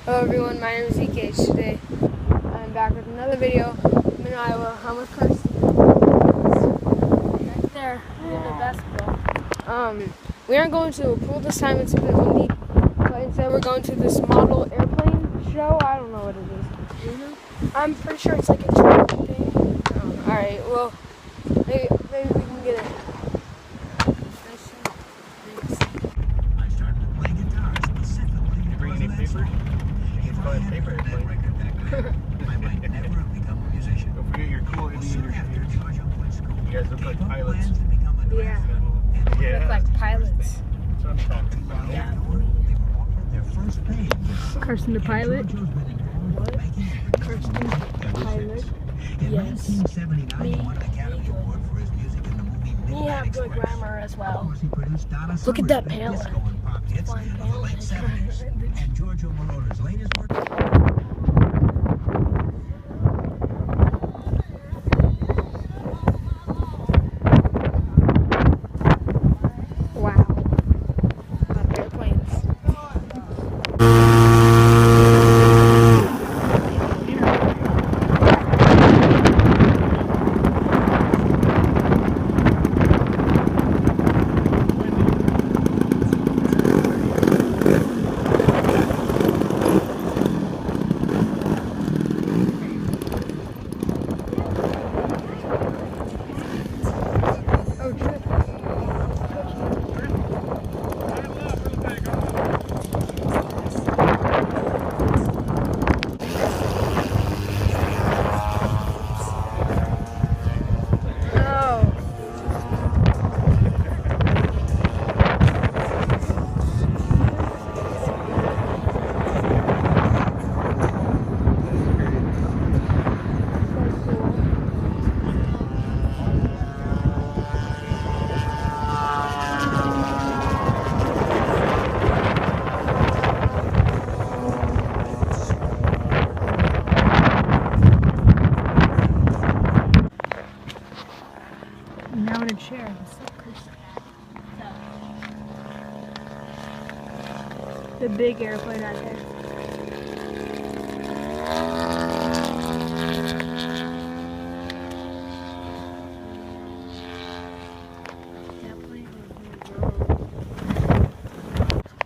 Hello everyone, my name is E-KAJ. Today I'm back with another video. I'm in Iowa. I'm with Kirsten. Right there, in the basketball. We aren't going to a pool this time, it's a bit windy. But instead we're going to this model airplane show. I don't know what it is. I'm pretty sure it's like a tour thing. Alright, well, maybe we can get it. I started to play guitar specifically. You bring any paper? If I had paper record I might never have become a musician. Don't forget your cool Indian shoes. You guys look like pilots. Yeah. Yeah. Look like pilots. That's what I'm talking about. Yeah. They were offered their first pay. Kirsten the pilot. What? Kirsten the pilot. In Yes. 1979, he won an Academy Award for his music in the movie We have good grammar as well. Look at that palette. Flying palette. And Giorgio Moroder's latest work. Wow. A lot of airplanes. Now in a chair. The big airplane out there.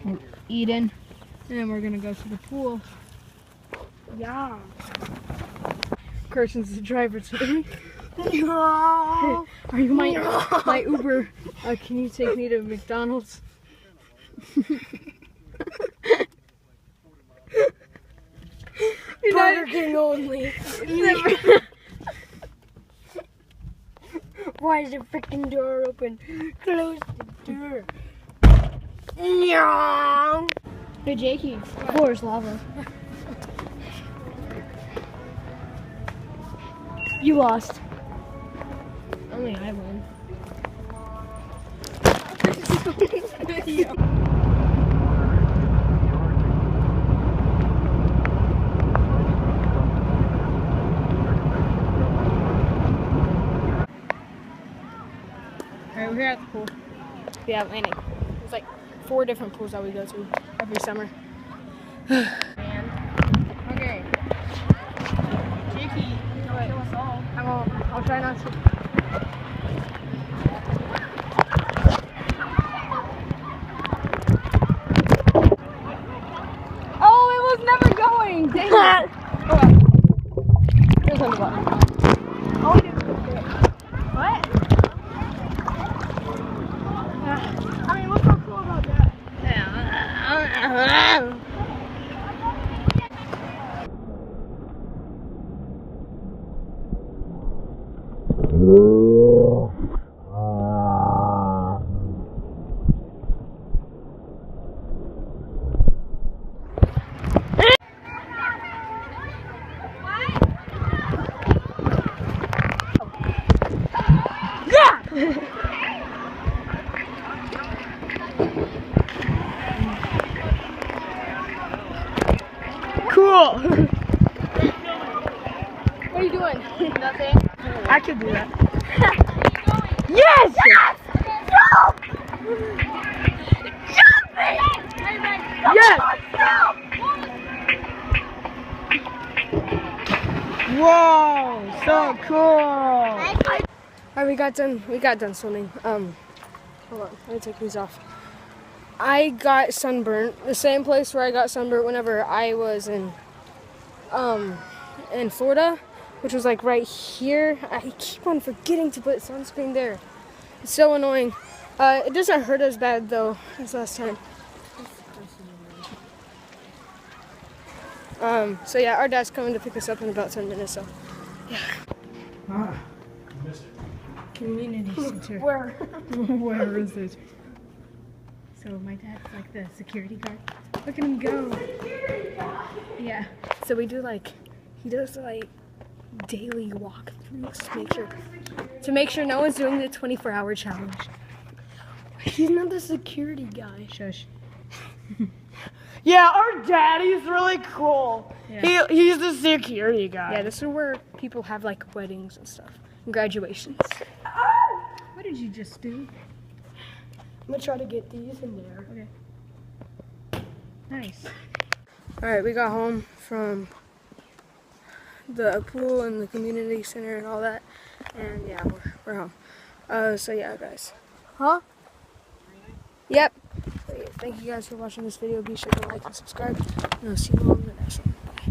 And Eden. And then we're gonna go to the pool. Yeah. Kirsten's the driver today. No. Are you my Uber? Can you take me to McDonald's? Burger King only. Why is the freaking door open? Close the door. No. Hey Jakey, floor is lava. You lost. Only I won. Alright, we're here at the pool. The Atlantic. There's like 4 different pools that we go to every summer. Okay. Jakey, kill us all. I'll try not to. Oh, it was never going! Dang it! Here's on the button. Oh, we didn't put it. What? I mean, what's so cool about that? Cool! What are you doing? Nothing. I could do that. Yes! Yes! Jump! Jump it! Yes! Jump! Whoa, so cool. Alright, we got done swimming. Hold on, let me take these off. I got sunburnt, the same place where I got sunburnt whenever I was in Florida, which was like right here. I keep on forgetting to put sunscreen there. It's so annoying. It doesn't hurt as bad though as last time. So yeah, our dad's coming to pick us up in about 10 minutes, so yeah. Community center. Where? Where is this? So my dad's like the security guard. Look at him go. Yeah. So we do he does daily walkthroughs to make sure no one's doing the 24-hour challenge. He's not the security guy. Shush. Yeah, our daddy's really cool. Yeah. He's the security guy. Yeah, this is where people have like weddings and stuff, and graduations. What did you just do? I'm gonna try to get these in there. Okay. Nice. All right, we got home from the pool and the community center and all that, and yeah, we're home. So yeah, guys. Huh? Yep. Thank you guys for watching this video. Be sure to like and subscribe, and I'll see you all in the